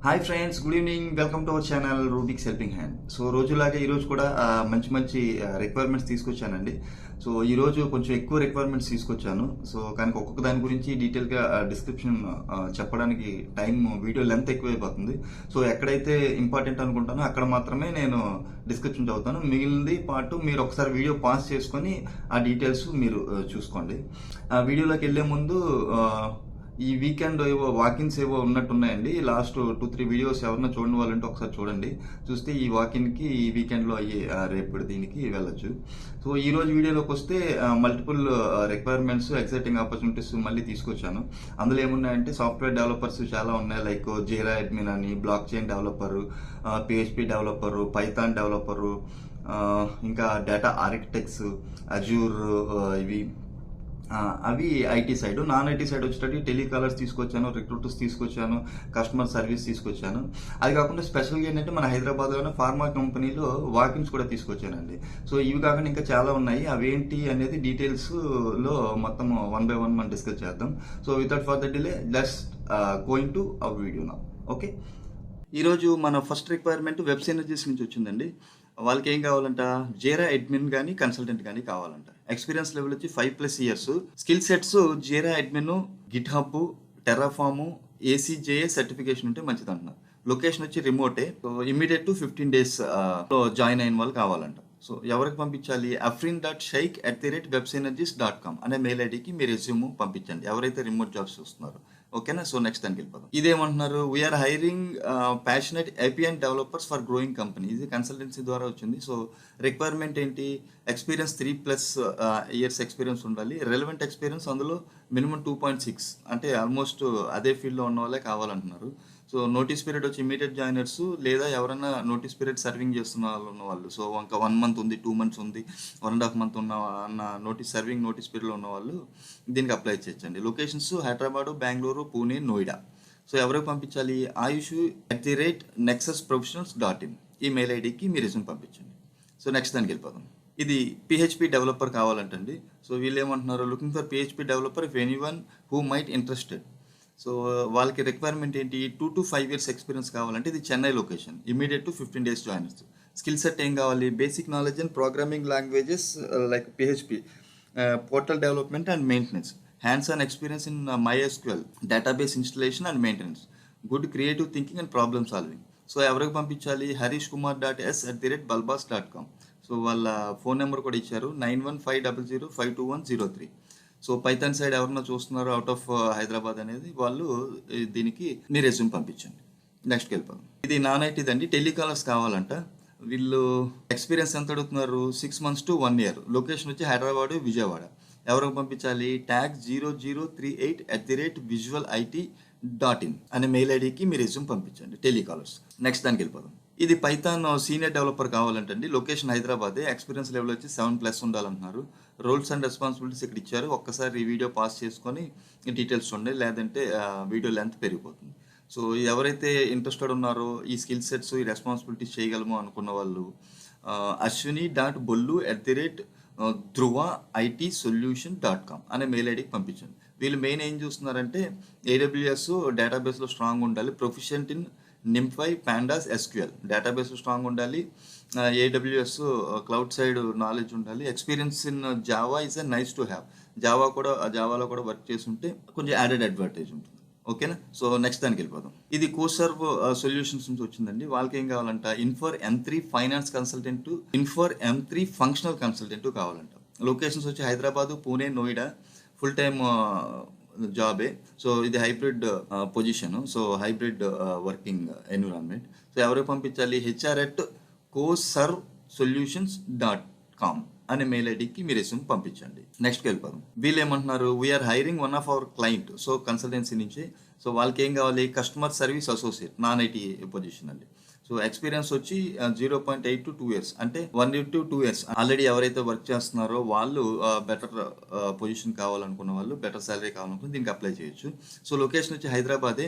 Hi friends, good evening. Welcome to our channel Rubik's helping hand. So రోజులాగే ఈరోజు కూడా మంచి మంచి రిక్వైర్మెంట్స్ తీసుకొచ్చానండి. సో ఈరోజు కొంచెం ఎక్కువ రిక్వైర్మెంట్స్ తీసుకొచ్చాను. సో కానీ ఒక్కొక్క దాని గురించి డీటెయిల్గా డిస్క్రిప్షన్ చెప్పడానికి టైం వీడియో లెంత్ ఎక్కువైపోతుంది. సో ఎక్కడైతే ఇంపార్టెంట్ అనుకుంటానో అక్కడ మాత్రమే నేను డిస్క్రిప్షన్ చదువుతాను. మిగిలినది పాటు మీరు ఒకసారి వీడియో పాస్ చేసుకొని ఆ డీటెయిల్స్ మీరు చూసుకోండి. ఆ వీడియోలోకి వెళ్ళే ముందు ఈ వీకెండ్ ఏవో వాకిన్స్ ఏవో ఉన్నట్టున్నాయండి. లాస్ట్ 2-3 వీడియోస్ ఎవరన్నా చూడని వాళ్ళంటే ఒకసారి చూడండి. చూస్తే ఈ వాకిన్కి ఈ వీకెండ్లో అయ్యే రేపు దీనికి వెళ్ళొచ్చు. సో ఈ రోజు వీడియోలోకి వస్తే మల్టిపుల్ రిక్వైర్మెంట్స్, ఎక్సైటింగ్ ఆపర్చునిటీస్ మళ్ళీ తీసుకొచ్చాను. అందులో ఏమున్నాయంటే సాఫ్ట్వేర్ డెవలపర్స్ చాలా ఉన్నాయి. లైక్ జీరా అడ్మిన్ అని, block chain developer, PHP developer, Python developer, ఇంకా డేటా ఆర్కిటెక్ట్స్, అజూర్, ఇవి అవి IT side. Non IT side వచ్చేటట్టు టెలికాలర్స్ తీసుకొచ్చాను, రిక్రూటర్స్ తీసుకొచ్చాను, కస్టమర్ సర్వీస్ తీసుకొచ్చాను. అది కాకుండా స్పెషల్గా ఏంటంటే మన హైదరాబాద్లోనే ఫార్మా కంపెనీలో వాకిన్స్ కూడా తీసుకొచ్చానండి. సో ఇవి కాకుండా ఇంకా చాలా ఉన్నాయి. అవేంటి అనేది డీటెయిల్స్లో మొత్తం 1 by 1 మనం డిస్కస్ చేద్దాం. So without further delay just going to our video now. Okay, ఈరోజు మన ఫస్ట్ రిక్వైర్మెంట్ వెబ్ సినర్జీస్ నుంచి వచ్చిందండి. వాళ్ళకి ఏం కావాలంట, జీరా అడ్మిన్ కానీ కన్సల్టెంట్ కానీ కావాలంట. ఎక్స్పీరియన్స్ లెవెల్ వచ్చి 5+ years. Skill sets Jira admin, GitHub, Terraform, ఏసీజేఏ సర్టిఫికేషన్ ఉంటే మంచిది అంటున్నారు. లొకేషన్ వచ్చి రిమోటే. So immediate to 15 days join అయిన వాళ్ళు కావాలంట. సో ఎవరికి పంపించాలి, afrin.shaikh@websynergies.com అనే మెయిల్ ఐడికి మీ రెజ్యూమ్ పంపించండి, ఎవరైతే రిమోట్ జాబ్స్ చూస్తున్నారో. ఓకేనా. సో నెక్స్ట్ దానికి వెళ్ళిపోదాం. ఇదేమంటున్నారు, we're hiring passionate APN developers for growing company. ఇది కన్సల్టెన్సీ ద్వారా వచ్చింది. సో రిక్వైర్మెంట్ ఏంటి, ఎక్స్పీరియన్స్ 3+ ఇయర్స్ ఎక్స్పీరియన్స్ ఉండాలి. రెలవెంట్ ఎక్స్పీరియన్స్ అందులో మినిమం 2.6, అంటే ఆల్మోస్ట్ అదే ఫీల్డ్లో ఉన్న వాళ్ళే కావాలంటున్నారు. సో నోటీస్ పీరియడ్ వచ్చి ఇమీడియట్ జాయినర్స్, లేదా ఎవరైనా నోటీస్ పీరియడ్ సర్వింగ్ చేస్తున్న వాళ్ళు. సో ఇంకా 1 month ఉంది, 2 months ఉంది, 1.5 month ఉన్న నోటీస్ పీరియడ్లో ఉన్న వాళ్ళు దీనికి అప్లై చేయొచ్చండి. లొకేషన్స్ హైదరాబాదు, బెంగళూరు, పూణే, నోయిడా. సో ఎవరికి పంపించాలి, ayush@nexusprofessionals.in ఈ మెయిల్ ఐడికి మీ రెజ్యూమ్ పంపించండి. సో నెక్స్ట్ దానికి వెళ్ళిపోదాం. ఇది పిహెచ్పి డెవలపర్ కావాలంటండి. సో వీళ్ళు ఏమంటున్నారు, looking for PHP developer if anyone who might interested. So వాళ్ళకి రిక్వైర్మెంట్ ఏంటి, 2 to 5 years ఎక్స్పీరియన్స్ కావాలంటే ఇది Chennai location, immediate to 15 days joiners. Skill set ఏం కావాలి, basic knowledge and programming languages like PHP, portal development and maintenance, hands on experience in MySQL, database installation and maintenance, good creative thinking and problem solving. So ఎవరికి పంపించాలి, harishkumar.s@balbas.com. So వాళ్ళ phone number కూడా ఇచ్చారు, 9150052103. So Python side ఎవరన్నా చూస్తున్నారో out of Hyderabad అనేది వాళ్ళు దీనికి మీ రెజ్యూమ్ పంపించండి. నెక్స్ట్కి వెళ్ళిపోదాం. ఇది నాన్ ఐటీది అండి, టెలికాలర్స్ కావాలంట. వీళ్ళు ఎక్స్పీరియన్స్ ఎంత అడుగుతున్నారు, 6 months to 1 year. లొకేషన్ వచ్చి హైదరాబాదు, విజయవాడ. ఎవరికి పంపించాలి, tag0038@visualit.in అనే మెయిల్ ఐడికి మీ రెజ్యూమ్ పంపించండి, టెలికాలర్స్. నెక్స్ట్ దానికి వెళ్ళిపోదాం. ఇది పైథాన్ సీనియర్ డెవలపర్ కావాలంటండి. లొకేషన్ హైదరాబాదే. ఎక్స్పీరియన్స్ లెవెల్ వచ్చి 7+ ఉండాలంటున్నారు. రోల్స్ అండ్ రెస్పాన్సిబిలిటీస్ ఇక్కడ ఇచ్చారు. ఒక్కసారి ఈ వీడియో పాస్ చేసుకొని డీటెయిల్స్ చూడండి, లేదంటే వీడియో లెంత్ పెరిగిపోతుంది. సో ఎవరైతే ఇంట్రెస్టెడ్ ఉన్నారో, ఈ స్కిల్ సెట్స్, ఈ రెస్పాన్సిబిలిటీస్ చేయగలము అనుకున్న వాళ్ళు ashwini.bollu@dhruvaitsolution.com అనే మెయిల్ ఐడికి పంపించండి. వీళ్ళు మెయిన్ ఏం చూస్తున్నారంటే AWS డేటాబేస్లో స్ట్రాంగ్ ఉండాలి, proficient in NumPy, Pandas, SQL database strong ఉండాలి, AWS క్లౌడ్ సైడ్ నాలెడ్జ్ ఉండాలి, experience in Java is nice to have. జావాలో కూడా వర్క్ చేసి ఉంటే కొంచెం యాడెడ్ అడ్వాంటేజ్ ఉంటుంది. ఓకేనా. సో నెక్స్ట్ దానికి వెళ్ళిపోదాం. ఇది కోసర్వ్ సొల్యూషన్స్ నుంచి వచ్చిందండి. వాళ్ళకి ఏం కావాలంట, infer M3 finance consultant, infer M3 functional consultant కావాలంట. లొకేషన్స్ వచ్చి హైదరాబాదు, పూణే, నోయిడా. ఫుల్ టైమ్ జాబే. సో ఇది hybrid position, so hybrid working environment. So ఎవరికి పంపించాలి, HR@coservsolutions.com అనే మెయిల్ ఐడికి మీ రెజ్యూమ్ పంపించండి. నెక్స్ట్కి వెళ్ళిపోదాం. వీళ్ళు ఏమంటున్నారు, we are hiring one of our client. So consultancy నుంచి. సో వాళ్ళకి ఏం కావాలి, customer service associate, non IT position అండి. సో ఎక్స్పీరియన్స్ వచ్చి 0.8 to 2 years, అంటే 1 to 2 years. ఆల్రెడీ ఎవరైతే వర్క్ చేస్తున్నారో వాళ్ళు బెటర్ పొజిషన్ కావాలనుకున్న వాళ్ళు, బెటర్ శాలరీ కావాలనుకున్న దీనికి అప్లై చేయొచ్చు. సో లొకేషన్ వచ్చి హైదరాబాదే.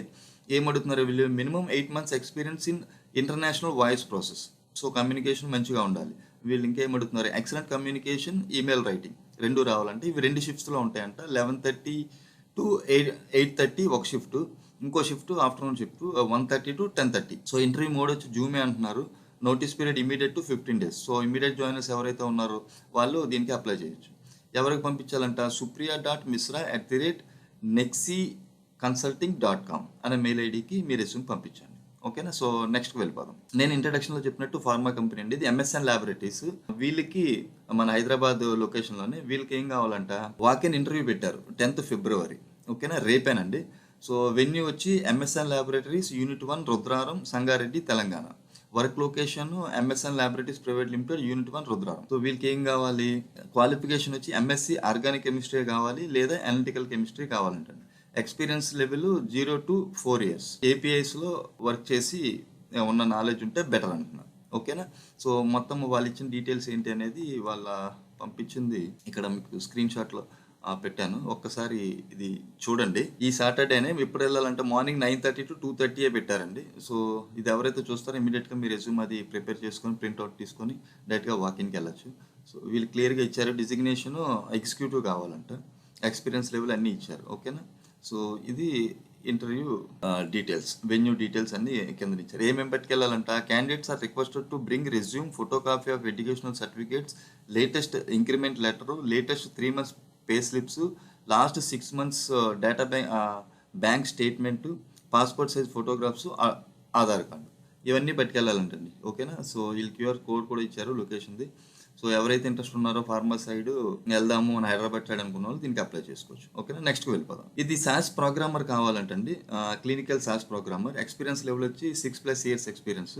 ఏమడుగుతున్నారు వీళ్ళు, minimum 8 months experience in international voice process. So communication మంచిగా ఉండాలి. వీళ్ళు ఇంకేమడుగుతున్నారు, ఎక్సలెంట్ కమ్యూనికేషన్, ఈమెయిల్ రైటింగ్ 2 రావాలంటే ఇవి 2 షిఫ్ట్స్లో ఉంటాయంట. 11:30 to 8:30 ఒక షిఫ్ట్, ఇంకో shift afternoon shift 1:30 to 10:30. So interview mode వచ్చి జూమే అంటున్నారు. Notice period immediate to 15 days. So immediate joiners ఎవరైతే ఉన్నారో వాళ్ళు దీనికి అప్లై చేయొచ్చు. ఎవరికి పంపించాలంట, supriya.misra@nexi-consulting.com అనే మెయిల్ ఐడికి మీ రెస్యూమ్ పంపించండి. ఓకేనా. సో నెక్స్ట్కి వెళ్ళిపోదాం. నేను ఇంట్రడక్షన్లో చెప్పినట్టు ఫార్మా కంపెనీ అండి, ఇది ఎంఎస్ఎన్ ల్యాబొరేటరీస్. వీళ్ళకి మన హైదరాబాద్ లొకేషన్లోనే వీళ్ళకి ఏం కావాలంట, వాకిన్ ఇంటర్వ్యూ పెట్టారు 10th February. ఓకేనా, రేపేనండి. సో వెన్యూ వచ్చి MSN laboratories unit 1 Rudraram, Sangareddy, Telangana. Work location MSN laboratories private limited, unit 1 Rudraram. So వీళ్ళకి ఏం కావాలి, క్వాలిఫికేషన్ వచ్చి ఎంఎస్సి ఆర్గానిక్ కెమిస్ట్రీ కావాలి లేదా అనలిటికల్ కెమిస్ట్రీ కావాలంటండి. Experience level 0 to 4 years. ఏపీఐస్లో వర్క్ చేసి ఉన్న నాలెడ్జ్ ఉంటే బెటర్ అంటున్నారు. ఓకేనా. సో మొత్తం వాళ్ళు ఇచ్చిన డీటెయిల్స్ ఏంటి అనేది వాళ్ళ పంపించింది ఇక్కడ మీకు స్క్రీన్ షాట్లో పెట్టాను. ఒక్కసారి ఇది చూడండి. ఈ సాటర్డేనే ఎప్పుడు వెళ్ళాలంటే మార్నింగ్ 9:30 to 2:30 పెట్టారండి. సో ఇది ఎవరైతే చూస్తారో ఇమీడియట్గా మీ రెజ్యూమ్ అది ప్రిపేర్ చేసుకొని ప్రింట్అవుట్ తీసుకొని డైరెక్ట్గా వాకిన్కి వెళ్ళచ్చు. సో వీళ్ళు క్లియర్గా ఇచ్చారు, డిజిగ్నేషన్ ఎగ్జిక్యూటివ్ కావాలంట, ఎక్స్పీరియన్స్ లెవెల్ అన్నీ ఇచ్చారు. ఓకేనా. సో ఇది ఇంటర్వ్యూ డీటెయిల్స్, వెన్యూ డీటెయిల్స్ అన్ని కింద ఇచ్చారు. ఏమేమి పట్టుకెళ్ళాలంట, candidates are requested to bring resume, photocopy of educational certificates, latest increment letter, latest 3 months pay slips, last 6 months data bank statement, passport size photographs, Aadhaar card, ఇవన్నీ పట్టుకెళ్ళాలంటండి. ఓకేనా. So వీళ్ళు QR code కూడా ఇచ్చారు లొకేషన్ది. సో ఎవరైతే ఇంట్రెస్ట్ ఉన్నారో pharma side వెళ్దాము అని హైదరాబాద్ సైడ్ అనుకున్న వాళ్ళు దీనికి అప్లై చేసుకోవచ్చు. ఓకేనా. నెక్స్ట్కి వెళ్ళిపోదాం. ఇది SaaS ప్రోగ్రామర్ కావాలంటండి, clinical SaaS programmer. Experience level వచ్చి 6+ years experience.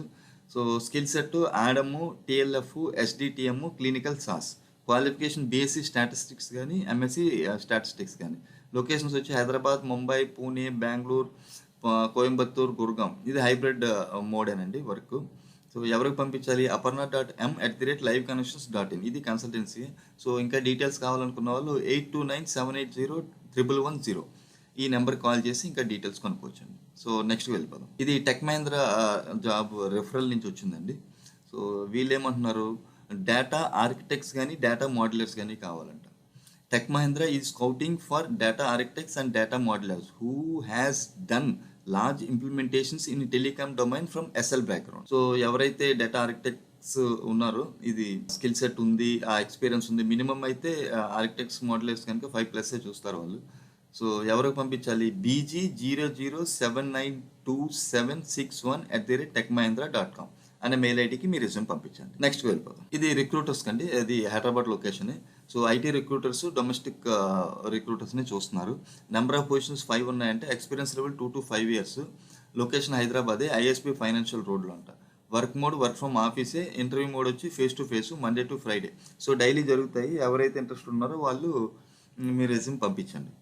So skill set ADaM, TLF, SDTM, clinical SaaS. Qualification BSc statistics కానీ MSc స్టాటిస్టిక్స్ కానీ. లొకేషన్స్ వచ్చి హైదరాబాద్, ముంబై, పూణే, బెంగళూరు, కోయంబత్తూర్, గుర్గాం. ఇది హైబ్రిడ్ మోడేనండి వర్క్. సో ఎవరికి పంపించాలి, aparna.m@liveconnections.in. ఇది కన్సల్టెన్సీ. సో ఇంకా డీటెయిల్స్ కావాలనుకున్న వాళ్ళు 8297801110 ఈ నెంబర్కి కాల్ చేసి ఇంకా డీటెయిల్స్ కొనుక్కోవచ్చండి. సో నెక్స్ట్ వెళ్ళిపోదాం. ఇది టెక్ మహీంద్రా జాబ్ రెఫరల్ నుంచి వచ్చిందండి. సో వీళ్ళు ఏమంటున్నారు, డేటా ఆర్కిటెక్ట్స్ కానీ డేటా మోడలర్స్ కానీ కావాలంట. Tech Mahindra is scouting for data architects and data modellers who has done large implementations in telecom domain from SL background. So ఎవరైతే డేటా ఆర్కిటెక్ట్స్ ఉన్నారో, ఇది స్కిల్ సెట్ ఉంది, ఆ ఎక్స్పీరియన్స్ ఉంది, మినిమం అయితే ఆర్కిటెక్ట్స్ మోడలర్స్ కనుక 5+ చూస్తారు వాళ్ళు. సో ఎవరికి పంపించాలి, bg00792761@techmahindra.com అనే మెయిల్ ఐడికి మీ రెజ్యూమ్ పంపించండి. నెక్స్ట్ వెళ్ళిపోతాం. ఇది రిక్రూటర్స్ కండి, అది Hyderabad location. So IT recruiters, domestic రిక్రూటర్స్ని చూస్తున్నారు. నెంబర్ ఆఫ్ పొజిషన్స్ 5 ఉన్నాయంటే, ఎక్స్పీరియన్స్ లెవెల్ 2 to 5 years. లొకేషన్ హైదరాబాదే, ISP ఫైనాన్షియల్ రోడ్లో అంట. వర్క్ మోడ్ వర్క్ ఫ్రమ్ ఆఫీసే. ఇంటర్వ్యూ మోడ్ వచ్చి face to face, Monday to Friday. So daily జరుగుతాయి. ఎవరైతే ఇంట్రెస్ట్ ఉన్నారో వాళ్ళు మీ రెజ్యూమ్ పంపించండి.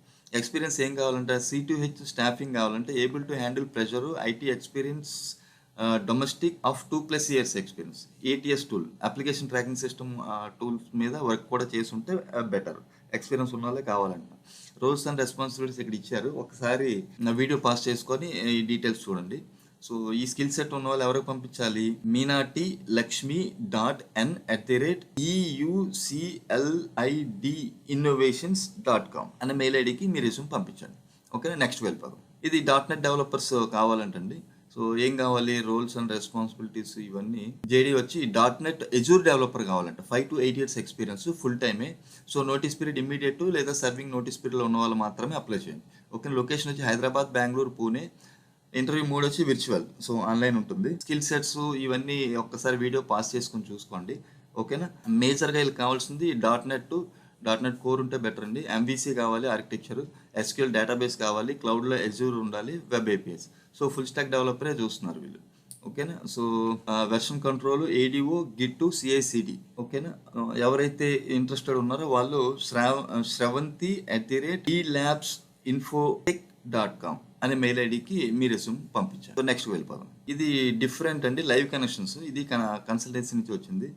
ఎక్స్పీరియన్స్ ఏం కావాలంటే, C2H స్టాఫింగ్ కావాలంటే, able to handle pressure, IT experience, domestic of 2+ years experience, ATS tool, application tracking system tools మీద వర్క్ కూడా చేసి ఉంటే బెటర్. ఎక్స్పీరియన్స్ ఉన్న వాళ్ళే కావాలంట. రోల్స్ అండ్ రెస్పాన్సిబిలిటీస్ ఇక్కడ ఇచ్చారు, ఒకసారి నా వీడియో పాస్ చేసుకొని ఈ డీటెయిల్స్ చూడండి. సో ఈ స్కిల్ సెట్ ఉన్న వాళ్ళు ఎవరికి పంపించాలి, meenatilakshmi.n@euclidinnovations.com అనే మెయిల్ ఐడికి మీ రెజ్యూమ్ పంపించండి. ఓకే, నెక్స్ట్ వెళ్ళిపోదాం. ఇది .NET డెవలపర్స్ కావాలంటండి. సో ఏం కావాలి, రోల్స్ అండ్ రెస్పాన్సిబిలిటీస్ ఇవన్నీ. JD వచ్చి .NET Azure డెవలపర్ కావాలంట, 5 to 8 years ఎక్స్పీరియన్స్, ఫుల్ టైమే. సో నోటీస్ పీరియడ్ ఇమ్మీడియట్ లేదా సర్వింగ్ నోటీస్ పీరియడ్లో ఉన్న వాళ్ళు మాత్రమే అప్లై చేయండి. ఓకే, లొకేషన్ వచ్చి హైదరాబాద్, బెంగళూరు, పూణే. ఇంటర్వ్యూ మోడ్ వచ్చి విర్చువల్, సో ఆన్లైన్ ఉంటుంది. స్కిల్ సెట్స్ ఇవన్నీ ఒక్కసారి వీడియో పాస్ చేసుకుని చూసుకోండి. ఓకేనా. మేజర్గా వీళ్ళకి కావాల్సింది .NET కోర్ ఉంటే బెటర్ అండి. MVC కావాలి, ఆర్కిటెక్చర్, SQL డేటాబేస్ కావాలి, క్లౌడ్లో Azure ఉండాలి, web APIs. So full stack డెవలపరే చూస్తున్నారు వీళ్ళు. ఓకేనా. So version control, ADO, Git, CI/CD. ఓకేనా. ఎవరైతే ఇంట్రెస్టెడ్ ఉన్నారో వాళ్ళు shravanti@elabsinfotech.com అనే మెయిల్ ఐడికి మీ రెజ్యూమ్ పంపించారు. సో నెక్స్ట్ వెళ్ళిపోదాం. ఇది డిఫరెంట్ అండి, లైవ్ కనెక్షన్స్. ఇది కన్సల్టెన్సీ నుంచి వచ్చింది.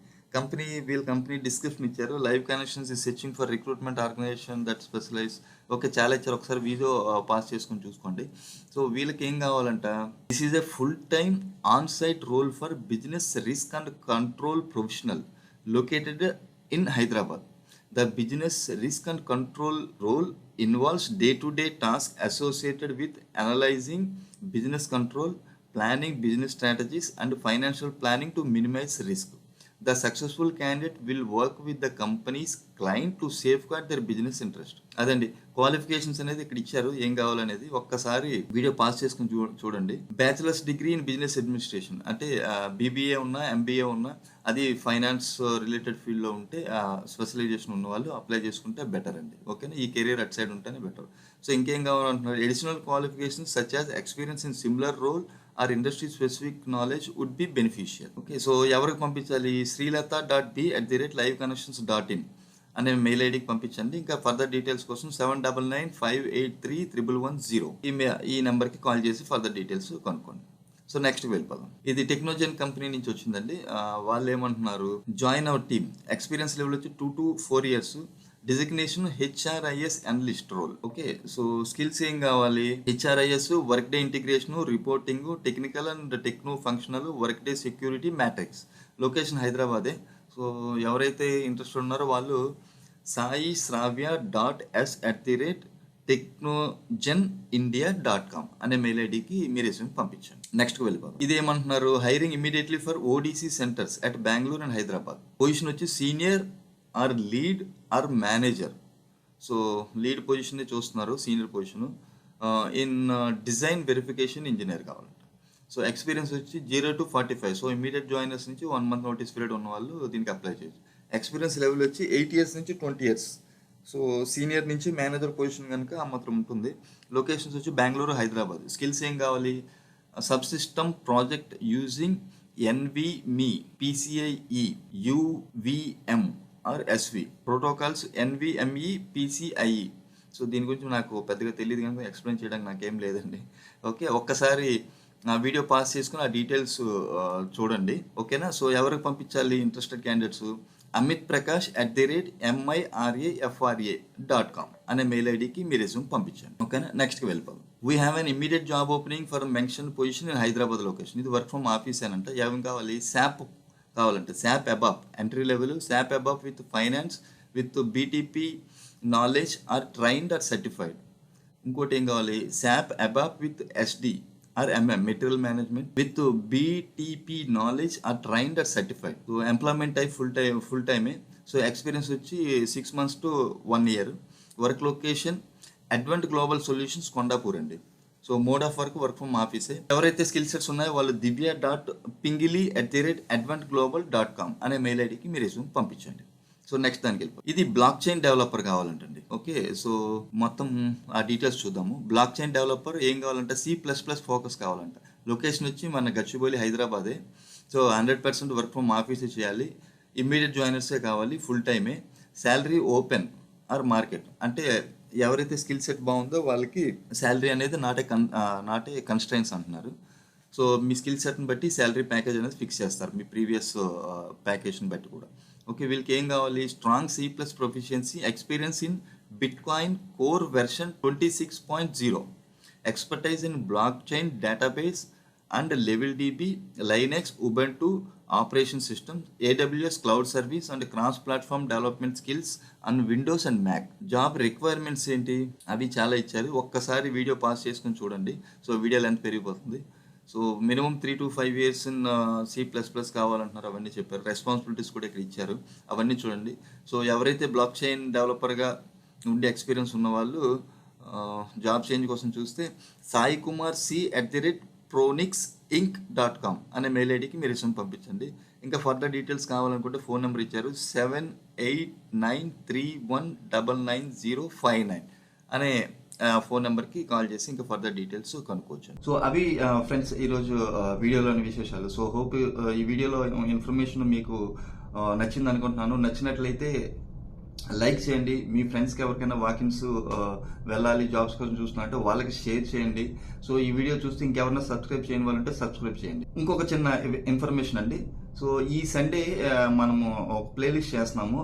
వీళ్ళ కంపెనీ డిస్క్రిప్షన్ ఇచ్చారు. లైవ్ కనెక్షన్స్ ఈ searching for recruitment organisation that specialise. Okay, చాలా ఇచ్చారు, ఒకసారి వీడియో పాస్ చేసుకొని చూసుకోండి. సో వీళ్ళకి ఏం కావాలంట, this is a full time on site role for business risk and control professional located in Hyderabad. The business risk and control role involves day-to-day tasks associated with analyzing business control, planning business strategies, and financial planning to minimize risk. The successful candidate will work with the company's client to safeguard their business interest. అదండి qualifications అనేది ఇక్కడ ఇచ్చారు, ఏం కావాలనేది ఒక్కసారి video pass చేసుకుని చూడండి. Bachelors degree in business administration అంటే బీబీఏ ఉన్నా ఎంబీఏ ఉన్నా, అది ఫైనాన్స్ రిలేటెడ్ ఫీల్డ్లో ఉంటే స్పెషలైజేషన్ ఉన్న వాళ్ళు అప్లై చేసుకుంటే బెటర్ అండి. ఓకేనా, ఈ కెరీర్ అట్ సైడ్ ఉంటేనే బెటర్. సో ఇంకేం కావాలంటున్నారు, additional qualifications such as experience in similar role or industry specific knowledge would be beneficial. Okay, so ఎవరికి పంపించాలి, srilata.b@liveconnections.in అనే మెయిల్ ఐడికి పంపించండి. ఇంకా ఫర్దర్ డీటెయిల్స్ కోసం 7995831110 ఈ నెంబర్కి కాల్ చేసి ఫర్దర్ డీటెయిల్స్ కనుక్కోండి. సో నెక్స్ట్ వెళ్ళిపోదాం. ఇది టెక్నోజెన్ కంపెనీ నుంచి వచ్చిందండి. వాళ్ళు ఏమంటున్నారు, join our team, experience level వచ్చి 2 to 4 years, designation HRIS analyst role. Okay, so skills ఏం కావాలి, HRIS, Workday integration, reporting, technical and techno functional, Workday security, matrix. Location హైదరాబాదే. సో ఎవరైతే interest ఉన్నారో వాళ్ళు saisravya.s@technogenindia.com అనే mail ఐడికి మీ రెజ్యూమ్ పంపించండి. నెక్స్ట్కి వెళ్ళిపోతాం. ఇదేమంటున్నారు, hiring immediately for ODC centres at Bengaluru and Hyderabad. Position వచ్చి senior or lead or manager. So lead position చూస్తున్నారు, senior position in design verification engineer కావాలంట. సో ఎక్స్పీరియన్స్ వచ్చి 0 to 45. సో ఇమీడియట్ జాయినర్స్ నుంచి 1 month నోటీస్ పీరియడ్ ఉన్న వాళ్ళు దీనికి apply చేయొచ్చు. Experience level వచ్చి 8 years నుంచి 20 years. సో సీనియర్ నుంచి మేనేజర్ పొజిషన్ కనుక ఆ మాత్రం ఉంటుంది. లొకేషన్స్ వచ్చి బెంగళూరు, హైదరాబాద్. స్కిల్స్ ఏం కావాలి, subsystem project using NVMe, PCIe, UVM or SV protocols, NVMe, PCIe. So దీని గురించి నాకు పెద్దగా తెలియదు కనుక ఎక్స్ప్లెయిన్ చేయడానికి నాకేం లేదండి. ఓకే, ఒక్కసారి నా వీడియో పాస్ చేసుకుని ఆ డీటెయిల్స్ చూడండి. ఓకేనా, సో ఎవరికి పంపించాలి ఇంట్రెస్టెడ్ క్యాండిడేట్స్, amitprakash@mirafra.com అనే మెయిల్ ఐడికి మీ రెజ్యూమ్ పంపించండి. ఓకేనా, నెక్స్ట్కి వెళ్ళిపోదాం. We have an immediate job opening for mention position in Hyderabad location. ఇది వర్క్ ఫ్రమ్ ఆఫీస్ అని అంటే ఏం కావాలి, SAP కావాలంటే SAP ABAP entry level, SAP ABAP with finance with BTP knowledge or trained or certified. ఇంకోటి ఏం కావాలి, SAP ABAP with SD or MM material management with BTP knowledge or trained or certified. So employment type full టైమే. So experience వచ్చి 6 months to 1 year. Work location Advant global solutions, Kondapur అండి. So mode of work from ఆఫీసే. ఎవరైతే skill sets ఉన్నాయో వాళ్ళు divya.pingili@advantglobal.com అనే mail ఐడికి మీ రెజ్యూమ్ పంపించండి. సో నెక్స్ట్ దానికి వెళ్ళిపో. ఇది బ్లాక్ చైన్ డెవలపర్ కావాలంటండి. ఓకే, సో మొత్తం ఆ డీటెయిల్స్ చూద్దాము. బ్లాక్ చైన్ డెవలపర్ ఏం కావాలంటే C++ ఫోకస్ కావాలంట. లొకేషన్ వచ్చి మన గచ్చిబౌలి, హైదరాబాదే. సో 100% వర్క్ ఫ్రమ్ ఆఫీసే చేయాలి. ఇమ్మీడియట్ జాయినర్సే కావాలి, ఫుల్ టైమే. శాలరీ ఓపెన్ ఆర్ మార్కెట్ అంటే ఎవరైతే స్కిల్ సెట్ బాగుందో వాళ్ళకి శాలరీ అనేది నాటే కన్స్ట్రైన్స్ అంటున్నారు. సో మీ స్కిల్ సెట్ని బట్టి శాలరీ ప్యాకేజ్ అనేది ఫిక్స్ చేస్తారు, మీ ప్రీవియస్ ప్యాకేజ్ని బట్టి కూడా. ఓకే, వీళ్ళకి ఏం కావాలి, strong C+ proficiency, experience in Bitcoin Core version 26.0, expertise in blockchain database and level DB, Linux, Ubuntu operation systems, AWS cloud service and cross platform development skills and Windows and Mac. Job requirements ఏంటి, అవి చాలా ఇచ్చారు. ఒక్కసారి video pass చేసుకుని చూడండి. సో video length పెరిగిపోతుంది. సో minimum 3 to 5 years in C++ కావాలంటున్నారు, అవన్నీ చెప్పారు. రెస్పాన్సిబిలిటీస్ కూడా ఇక్కడ ఇచ్చారు, అవన్నీ చూడండి. సో ఎవరైతే బ్లాక్ చైన్ డెవలపర్గా ఉండే ఎక్స్పీరియన్స్ ఉన్న వాళ్ళు జాబ్ చేంజ్ కోసం చూస్తే saikumar.c@pronixinc.com అనే మెయిల్ ఐడికి మీరు రెజ్యూమ్ పంపించండి. ఇంకా ఫర్దర్ డీటెయిల్స్ కావాలనుకుంటే ఫోన్ నెంబర్ ఇచ్చారు, 7893199059 అనే ఫోన్ నెంబర్కి కాల్ చేసి ఇంకా ఫర్దర్ డీటెయిల్స్ కనుక్కోవచ్చు. సో అవి ఫ్రెండ్స్ ఈరోజు వీడియోలోని విశేషాలు. సో హోప్ ఈ వీడియోలో ఇన్ఫర్మేషన్ మీకు నచ్చింది అనుకుంటున్నాను. నచ్చినట్లయితే లైక్ చేయండి. మీ ఫ్రెండ్స్కి ఎవరికైనా వాకిన్స్ వెళ్ళాలి, జాబ్స్ కోసం చూస్తున్నట్టు వాళ్ళకి షేర్ చేయండి. సో ఈ వీడియో చూస్తే ఇంకెవరైనా సబ్స్క్రైబ్ చేయని వాళ్ళంటే సబ్స్క్రైబ్ చేయండి. ఇంకొక చిన్న ఇన్ఫర్మేషన్ అండి. సో ఈ సండే మనము ఒక ప్లేలిస్ట్ చేస్తున్నాము,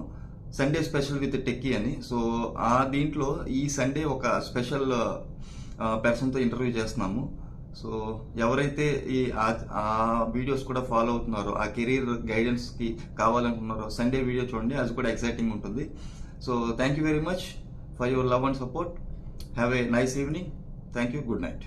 సండే స్పెషల్ విత్ టెక్కీ అని. సో ఆ దీంట్లో ఈ సండే ఒక స్పెషల్ పర్సన్తో ఇంటర్వ్యూ చేస్తున్నాము. సో ఎవరైతే ఆ వీడియోస్ కూడా ఫాలో అవుతున్నారో, ఆ కెరీర్ గైడెన్స్కి కావాలనుకున్నారో సండే వీడియో చూడండి, అది కూడా ఎక్సైటింగ్ ఉంటుంది. So thank you very much for your love and support. Have a nice evening. Thank you. Good night.